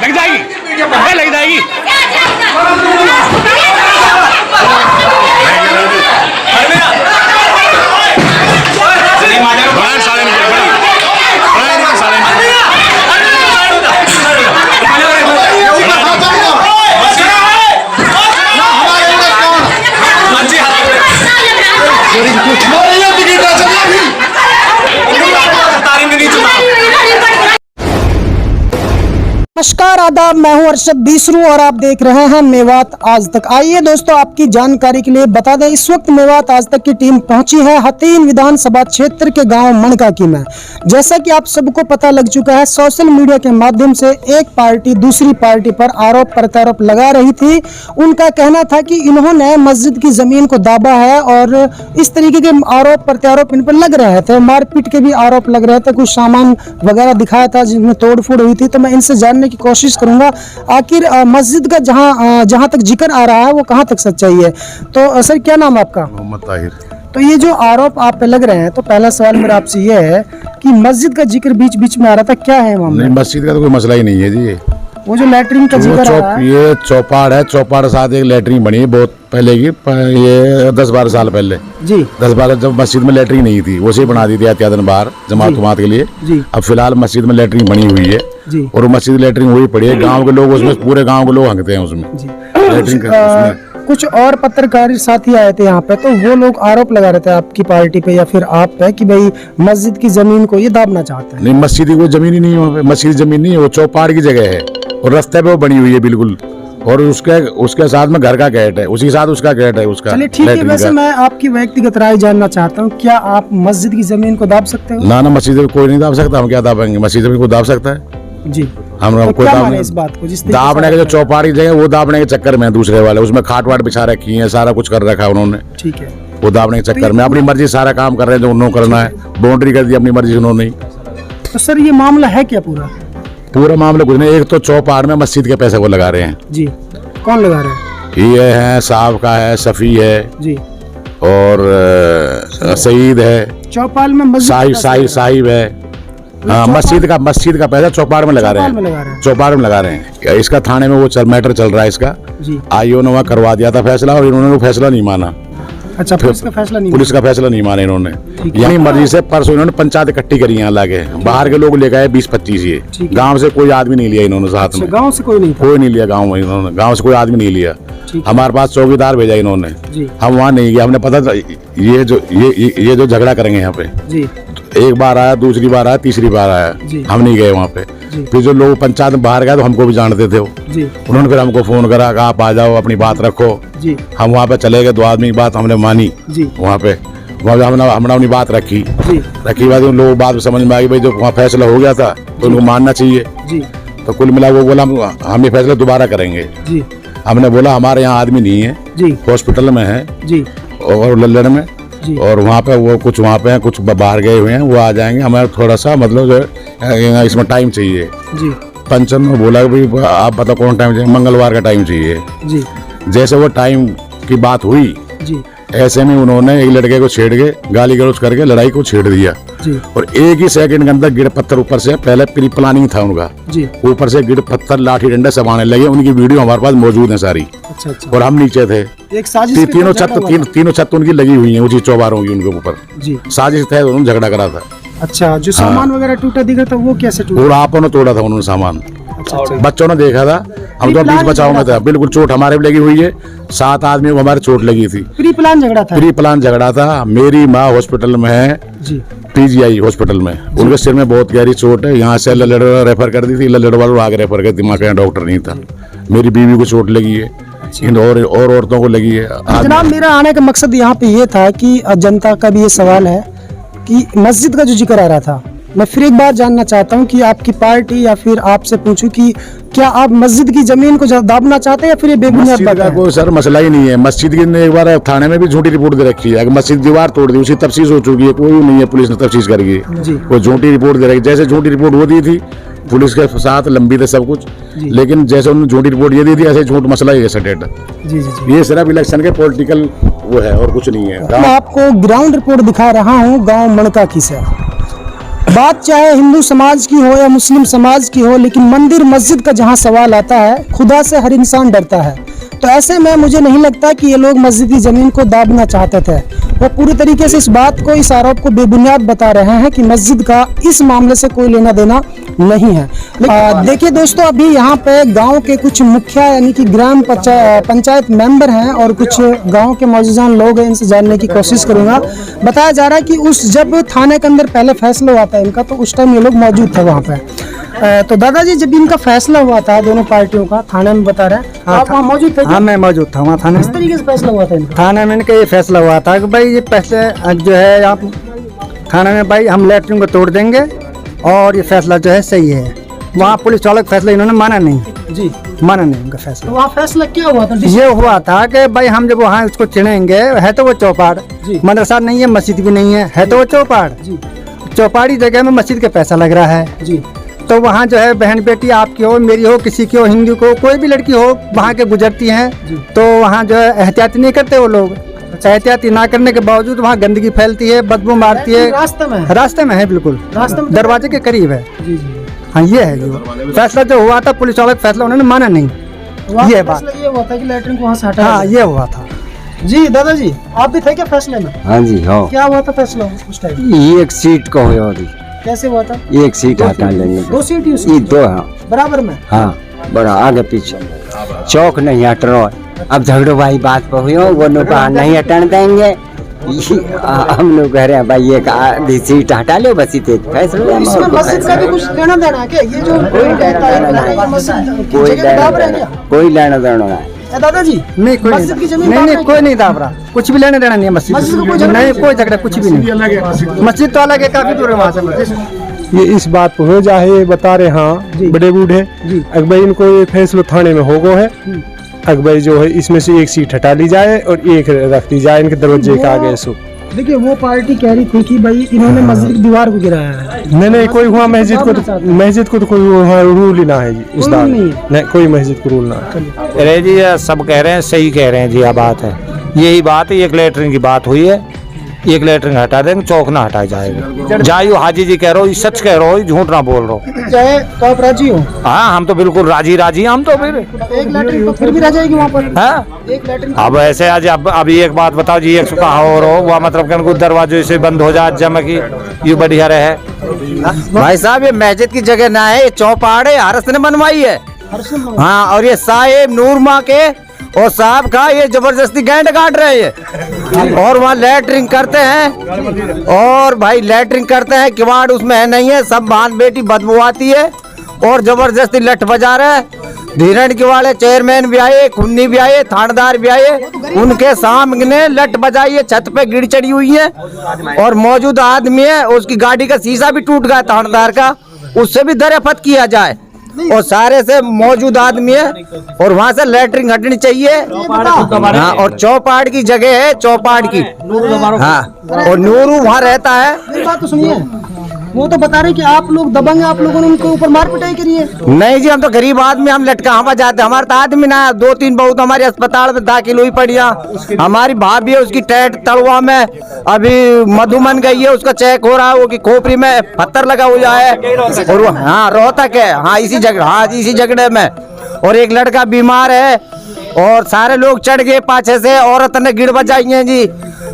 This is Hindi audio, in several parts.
लग जाएगी लग जाएगी। नमस्कार, आदाब। मैं हूं अरशद बीसरू और आप देख रहे हैं मेवात आज तक। आइए दोस्तों, आपकी जानकारी के लिए बता दें, इस वक्त मेवात आज तक की टीम पहुंची है हथीन विधानसभा क्षेत्र के गांव मनकाकी में। जैसा कि आप सबको पता लग चुका है, सोशल मीडिया के माध्यम से एक पार्टी दूसरी पार्टी पर आरोप प्रत्यारोप लगा रही थी। उनका कहना था कि इन्होंने मस्जिद की जमीन को दाबा है और इस तरीके के आरोप प्रत्यारोप इन पर लग रहे थे। मारपीट के भी आरोप लग रहे थे, कुछ सामान वगैरह दिखाया था जिसमें तोड़फोड़ हुई थी। तो मैं इनसे जानने की कोशिश करूंगा आखिर मस्जिद का जहां तक जिक्र आ रहा है वो कहां तक सच्चाई है। तो सर, क्या नाम आपका? मोहम्मद ताहिर। तो ये जो आरोप आप पे लग रहे हैं, तो पहला सवाल मेरा आपसे ये है कि मस्जिद का जिक्र बीच बीच में आ रहा था, क्या है मामला? नहीं, मस्जिद का तो कोई मसला ही नहीं है जी। वो जो लैटरिन का जिक्र आ रहा है, ये चौपाड़ है, चौपाड़ के साथ एक लैटरिन बनी है बहुत पहले की, ये 10-12 साल पहले जी। 10-12 जब मस्जिद में लैटरिन नहीं थी, उसे बना दी थी एहतियातन बाहर जमात के लिए जी। अब फिलहाल मस्जिद में लैटरिन बनी हुई है जी। और मस्जिद लैटरिन हुई पड़ी है। गाँव के लोग उसमें, पूरे गाँव के लोग हंगते हैं उसमें लैटरिन। कुछ और पत्रकार साथी आए थे यहाँ पे, तो वो लोग आरोप लगा रहे थे आपकी पार्टी पे या फिर आप पे कि भाई मस्जिद की जमीन को ये दाबना चाहते हैं। नहीं, मस्जिद की कोई जमीन ही नहीं है वहाँ पे, मस्जिद जमीन नहीं है, वो चौपाड़ की जगह है और रास्ते पे वो बनी हुई है बिल्कुल। और उसके साथ में घर का गेट है, उसी साथ उसका गेट है उसका। चलिए ठीक है। वैसे मैं आपकी व्यक्तिगत राय जानना चाहता हूँ, क्या आप मस्जिद की जमीन को दाब सकते हो? ना, मस्जिद में कोई नहीं दाब सकता। हम क्या दाबेंगे? मस्जिद में कोई दाब सकता है जी? हम तो कोई क्या दाब माने नहीं। इस बात को? जिस दाबने के जो चौपाड़ की जगह, वो दाबने के चक्कर में दूसरे वाले उसमें खाट वाट बिछा रखी है, सारा कुछ कर रखा है उन्होंने। ठीक है। वो दाबने के चक्कर में अपनी मर्जी सारा काम कर रहे हैं जो उन्होंने करना है। बाउंड्री कर दी अपनी मर्जी उन्होंने। तो सर, ये मामला है क्या पूरा मामला कुछ नहीं। एक तो चौपाड़ में मस्जिद के पैसे को लगा रहे हैं जी। कौन लगा रहे हैं? ये है साहब का है, सफी है जी, और सईद है, चौपाल में मस्जिद साहिब है। हाँ, मस्जिद का पैसा चौपाड़ में लगा रहे हैं, चौपाड़ में लगा रहे हैं। इसका थाने में वो मैटर चल रहा है इसका। आईओ ने वहाँ करवा दिया था फैसला और इन्होंने वो फैसला नहीं माना। अच्छा, पुलिस का फैसला नहीं माना इन्होंने। यही मर्जी से परसों इन्होंने पंचायत इकट्ठी करी यहाँ लाके, बाहर के लोग लेकर आए 20-25 ये। गांव से कोई आदमी नहीं लिया इन्होंने साथ में। गांव से कोई नहीं लिया गांव में इन्होंने, गांव से कोई आदमी नहीं लिया। हमारे पास चौकीदार भेजा इन्होंने, हम वहाँ नहीं गए। हमने पता था ये जो झगड़ा करेंगे यहाँ पे जी। एक बार आया, दूसरी बार आया, तीसरी बार आया, हम नहीं गए वहाँ पे। फिर जो लोग पंचायत में बाहर गए तो हमको भी जानते थे वो। उन्होंने फिर हमको फोन करा कि आप आ जाओ, अपनी बात रखो। हम वहाँ पे चले गए, 2 आदमी की बात हमने मानी वहाँ पे। हमने अपनी बात रखी बाद उन लोगों बात समझ में आ गई भाई जो वहाँ फैसला हो गया था तो उनको मानना चाहिए। तो कुल मिला वो बोला हम ये फैसला दोबारा करेंगे। हमने बोला हमारे यहाँ आदमी नहीं है, हॉस्पिटल में है और लल्लड़ में, और वहाँ पे वो कुछ वहाँ पे कुछ बाहर गए हुए हैं, वो आ जाएंगे। हमें थोड़ा सा मतलब जो है इसमें टाइम चाहिए। पंचम ने बोला कि भाई आप बताओ कौन टाइम चाहिए? मंगलवार का टाइम चाहिए। जैसे वो टाइम की बात हुई ऐसे में उन्होंने एक लड़के को छेड़ के गाली गलौज करके लड़ाई को छेड़ दिया और एक ही सेकंड के अंदर गिर पत्थर ऊपर से, पहले प्री प्लानिंग था उनका, ऊपर से गिर पत्थर लाठी डंडा सब आने लगे। उनकी वीडियो हमारे पास मौजूद है सारी। अच्छा। और हम नीचे थे। एक साजिश तीनों छत उनकी लगी हुई है ऊंची चौबारों की उनके ऊपर। साजिश थे, उन्होंने झगड़ा करा था। अच्छा, जो सामान वगैरह टूटा दिखा था वो कैसे टूटा? आपने तोड़ा था उन्होंने सामान। बच्चों ने देखा था, हम तो बीच बचाव में था। बिल्कुल चोट हमारे भी लगी हुई है, 7 आदमियों को हमारे चोट लगी थी। प्री प्लान झगड़ा था। मेरी माँ हॉस्पिटल में है PGI हॉस्पिटल में, उनके सिर में बहुत गहरी चोट है। यहाँ से लल्लड़ रेफर कर दी थी, लल्लड़ वालों आगे रेफर कर, दिमाग का डॉक्टर नहीं था। मेरी बीवी को चोट लगी है, इन और औरतों को लगी है। जनाब, मेरा आने का मकसद यहाँ पे ये था कि जनता का भी ये सवाल है कि मस्जिद का जो जिक्र आ रहा था, मैं फिर एक बार जानना चाहता हूँ कि आपकी पार्टी या फिर आपसे पूछूं कि क्या आप मस्जिद की जमीन को दाबना चाहते हैं या फिर ये बेबुनियाद बात है? कोई सर मसला ही नहीं है। मस्जिद की ने एक बार थाने में भी झूठी रिपोर्ट दे रखी है। अगर मस्जिद दीवार तोड़ दी, उसी तफ्तीश हो चुकी है, कोई नहीं है, पुलिस ने तफ्तीश करी है। वो झूठी रिपोर्ट दे रखी, जैसे झूठी रिपोर्ट वो दी थी पुलिस के साथ लंबी थे सब कुछ, लेकिन जैसे उन्होंने झूठी रिपोर्ट ये दी थी ऐसे झूठ मसला ही है सटेट। ये सिर्फ इलेक्शन के पॉलिटिकल वो है और कुछ नहीं है। मैं आपको ग्राउंड रिपोर्ट दिखा रहा हूँ गाँव मनकाकी से। बात चाहे हिंदू समाज की हो या मुस्लिम समाज की हो, लेकिन मंदिर मस्जिद का जहाँ सवाल आता है, खुदा से हर इंसान डरता है। तो ऐसे में मुझे नहीं लगता कि ये लोग मस्जिद की ज़मीन को दाबना चाहते थे। वो पूरी तरीके से इस बात को, इस आरोप को बेबुनियाद बता रहे हैं कि मस्जिद का इस मामले से कोई लेना देना नहीं है। देखिए दोस्तों, अभी यहाँ पे गांव के कुछ मुखिया यानी कि ग्राम पंचायत मेंबर हैं और कुछ गांव के मौजूदान लोग हैं, इनसे जानने की कोशिश करूंगा। बताया जा रहा है कि जब थाने के अंदर पहले फैसला हुआ था इनका, तो उस टाइम ये लोग मौजूद थे वहाँ पे। तो दादाजी, जब इनका फैसला हुआ था दोनों पार्टियों का, थाने में बता रहे हैं, आप वहाँ मौजूद थे? हाँ, मैं मौजूद था वहाँ थाने में। किस तरीके से फैसला हुआ था इनका? थाने में इनका ये फैसला हुआ था कि भाई ये फैसले जो है आप थाने में, भाई हम लैट्रिन को तोड़ देंगे और ये फैसला जो है सही है। वहाँ पुलिस वालों का फैसला इन्होंने माना नहीं जी, माना नहीं उनका फैसला। तो वहाँ फैसला क्या हुआ था? ये हुआ था कि भाई हम जब वहाँ उसको चिनेंगे, है तो वो चौपाड़, मदरसा नहीं है, मस्जिद भी नहीं है तो वो चौपाड़, चौपाड़ी जगह में मस्जिद का पैसा लग रहा है जी। तो वहाँ जो है बहन बेटी आपकी हो, मेरी हो, किसी की हो, हिंदू को, कोई भी लड़की हो, वहाँ के गुजरती हैं, तो वहाँ जो है एहतियात नहीं करते वो लोग। एहतियाती ना करने के बावजूद वहाँ गंदगी फैलती है, बदबू मारती है। रास्ते में है, बिल्कुल दरवाजे के करीब है। हाँ, ये है जो फैसला जो हुआ था, पुलिस वालों का फैसला उन्होंने माना नहीं। ये बात ये हुआ था कि लैट्रिन को वहाँ से हटाया। हाँ, ये हुआ था जी। दादाजी, आप भी थे क्या फैसले में? हाँ जी, हाँ। क्या हुआ था फैसला उस टाइम? एक सीट को हो रही। कैसे हुआ था? एक सीट हटा लेंगे। 2 सीट ये 2, हाँ, बराबर में। हाँ, बड़ा आगे पीछे चौक नहीं हट रहा। अब झगड़ो भाई बात पर हुई, वो लोग कहा नहीं हटने देंगे। हम लोग कह रहे हैं भाई एक आधी सीट हटा लो, बस इतने फैसला। इसमें मस्जिद का भी कुछ लेना देना है क्या? ये जो कोई लेना देना है दादाजी? नहीं, कोई मस्जिद की जमीन नहीं, कोई नहीं दाब रहा, कुछ भी लेने देना नहीं है मस्जिद नहीं, कोई झगड़ा कुछ भी नहीं। मस्जिद तो अलग है, काफी दूर है वहाँ से मस्जिद। ये इस बात पर हो जाए, ये बता रहे हाँ बड़े बूढ़े अकबर, इनको ये फैसला थाने में हो गो है। अकबर जो है इसमें से एक सीट हटा ली जाए और एक रख दी जाए इनके दरवाजे के आगे। सो देखिए, वो पार्टी कह रही थी कि भाई इन्होंने मस्जिद की दीवार को गिराया है। नहीं, कोई हुआ मस्जिद को तो कोई वहाँ रूल ही ना है जी, इस बात नहीं, कोई मस्जिद को रूल ना है। अरे जी, सब कह रहे हैं, सही कह रहे हैं जी। यह बात है, यही बात है। एक लेटरिन की बात हुई है, एक लेटरिन हटा देंगे, चौक ना हटाया जाएगा। जाइयो, हाजी जी कह रहे हो, सच कह रहे हो, झूठ ना बोल रहे हो। चाहे तो आप राजी हो? हाँ, हम तो बिल्कुल राजी हैं हम तो। फिर एक लेटरिन तो फिर भी रह जाएगी वहाँ पर। हाँ, एक लेटरिन अब ऐसे आज अभी एक बात बताओ जी, एक कहा और हो वह मतलब कि उनको दरवाजे से बंद हो जाए जमा की, ये बढ़िया रहे। भाई साहब, ये मस्जिद की जगह ना है, ये चौपाड़ है, हरस ने बनवाई है। हाँ, और ये साहेब नूरमा के और साहब का ये जबरदस्ती गेंद काट रहे हैं और वहाँ लैटरिंग करते हैं। और भाई लैटरिंग करते हैं, किवाड़ उसमें है नहीं है, सब बांध बेटी बदबू आती है और जबरदस्ती लठ बजा रहे हैं। धीरण के वाले चेयरमैन भी आए, खुन्नी भी आए, थानेदार भी आए, उनके सामने लठ बजाई है, छत पे गिर चढ़ी हुई है और मौजूद आदमी है, उसकी गाड़ी का शीशा भी टूट गया थानेदार का, उससे भी दरेफत किया जाए। और सारे से मौजूद आदमी है और वहाँ से लैटरिंग हटनी चाहिए। हाँ, और चौपाड़ की जगह है, चौपाड़ की। हाँ, और नूरू वहाँ रहता है। मेरी बात तो सुनिए, वो तो बता रहे कि आप लोग दबंग, आप लोगों ने उनके ऊपर मार पिटाई करी है। नहीं जी, हम तो गरीब आदमी, हम लटका हवा जाते, हमारे तो आदमी ना 2-3 बहुत हमारे अस्पताल में दाखिल हुई पड़िया। हमारी भाभी है, उसकी टैट तलवा में अभी मधुमन गई है, उसका चेक हो रहा है, वो की खोपड़ी में पत्थर लगा हुआ है। और हाँ, रोहतक है, हाँ इसी जगह, हाँ इसी जगह में। और एक लड़का बीमार है और सारे लोग चढ़ गए पाछे से, औरत ने गिड़ बजाई है जी।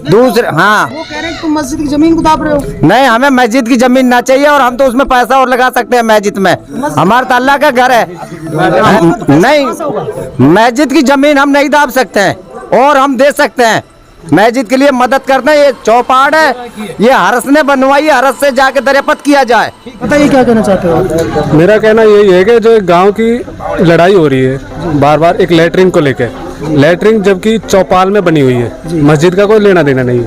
दूसरे हाँ, वो कह रहे हैं तुम मस्जिद की जमीन को दाब रहे हो। नहीं, हमें मस्जिद की जमीन ना चाहिए और हम तो उसमें पैसा और लगा सकते हैं मस्जिद में। हमारा तो अल्लाह का घर है। नहीं, मस्जिद की जमीन हम नहीं दाब सकते हैं और हम दे सकते हैं, मस्जिद के लिए मदद करते हैं। ये चौपाड़ है, ये हरस ने बनवाई है, हरस से जाके दरेपत किया जाए। बताइए क्या कहना चाहते हो? मेरा कहना यही है कि जो गांव की लड़ाई हो रही है बार बार एक लैटरिन को लेकर, लैटरिन जबकि चौपाल में बनी हुई है, मस्जिद का कोई लेना देना नहीं है।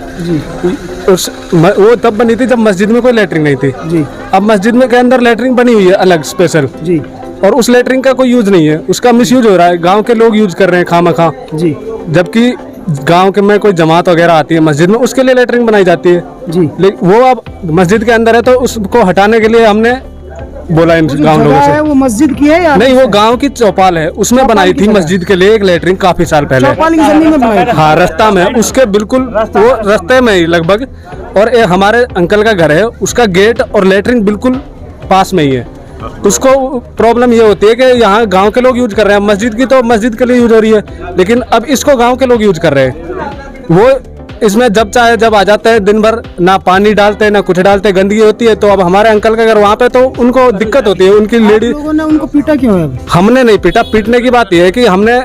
वो तब बनी थी जब मस्जिद में कोई लैटरिन नहीं थी जी। अब मस्जिद में के अंदर लैटरिन बनी हुई है अलग स्पेशल जी, और उस लैटरिन का कोई यूज नहीं है, उसका मिसयूज हो रहा है, गांव के लोग यूज कर रहे हैं खामखा जी। जबकि गांव के में कोई जमात वगैरह आती है मस्जिद में, उसके लिए लैटरिन बनाई जाती है जी। लेकिन वो अब मस्जिद के अंदर है तो उसको हटाने के लिए हमने बोला इन गांव लोगों जगह से। है वो मस्जिद की है या नहीं, वो गांव की चौपाल है, उसमें बनाई की थी जगह। मस्जिद के लिए एक लेटरिन काफी साल पहले। चौपाल की जमीन में बनाई थी? हाँ, रास्ता में, उसके बिल्कुल वो रास्ते में ही लगभग। और एक हमारे अंकल का घर है, उसका गेट और लेटरिन बिल्कुल पास में ही है। उसको प्रॉब्लम ये होती है कि यहाँ गांव के लोग यूज कर रहे हैं, मस्जिद की तो मस्जिद के लिए यूज हो रही है, लेकिन अब इसको गांव के लोग यूज कर रहे हैं। वो इसमें जब चाहे जब आ जाते हैं, दिन भर ना पानी डालते ना कुछ डालते, गंदगी होती है। तो अब हमारे अंकल का घर वहाँ पे, तो उनको दिक्कत होती है। उनकी लेडी, लोगों ने उनको पीटा क्यों है? हमने नहीं पीटा। पीटने की बात यह है कि हमने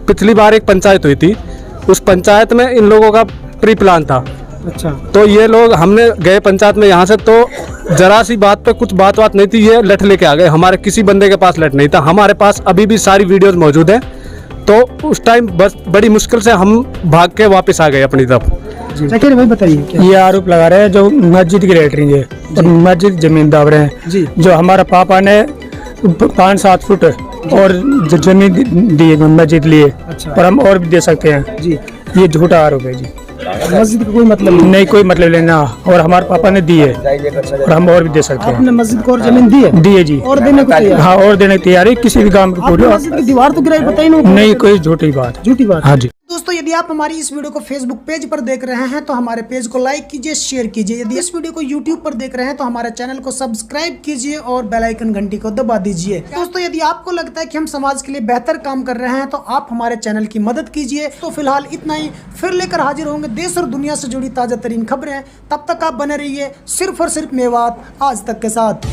पिछली बार एक पंचायत हुई थी, उस पंचायत में इन लोगों का प्री प्लान था। अच्छा, तो ये लोग, हमने गए पंचायत में यहाँ से, तो जरा सी बात पे कुछ बात नहीं थी, ये लठ लेके आ गए। हमारे किसी बंदे के पास लठ नहीं था, हमारे पास अभी भी सारी वीडियोस मौजूद हैं। तो उस टाइम बस बड़ी मुश्किल से हम भाग के वापस आ गए अपनी तरफ। जाकिर भाई बताइए क्या? ये आरोप लगा रहे हैं जो मस्जिद की लेटरिंग है और मस्जिद जमीन दाब रहे हैं जी। जो हमारा पापा ने 5-7 फुट और जमीन दी है मस्जिद लिए, अच्छा। और हम और भी दे सकते हैं जी, ये झूठा आरोप है जी। मस्जिद का कोई मतलब नहीं? नहीं, कोई मतलब लेना, और हमारे पापा ने दी है और हम और भी दे सकते आपने हैं। मस्जिद को और जमीन दी है? दी है जी। और देने को तैयार? हाँ, और देने की तैयारी किसी भी काम की आपने पूरी। मस्जिद की दीवार तो गिराई, बताइए ना। नहीं, कोई झूठी बात। झूठी बात। हाँ जी। दोस्तों, यदि आप हमारी इस वीडियो को फेसबुक पेज पर देख रहे हैं तो हमारे पेज को लाइक कीजिए, शेयर कीजिए। यदि इस वीडियो को यूट्यूब पर देख रहे हैं तो हमारे चैनल को सब्सक्राइब कीजिए और बेल आइकन घंटी को दबा दीजिए। दोस्तों, यदि आपको लगता है कि हम समाज के लिए बेहतर काम कर रहे हैं तो आप हमारे चैनल की मदद कीजिए। तो फिलहाल इतना ही, फिर लेकर हाजिर होंगे देश और दुनिया से जुड़ी ताजा तरीन खबरें। तब तक आप बने रहिए सिर्फ और सिर्फ मेवात आज तक के साथ।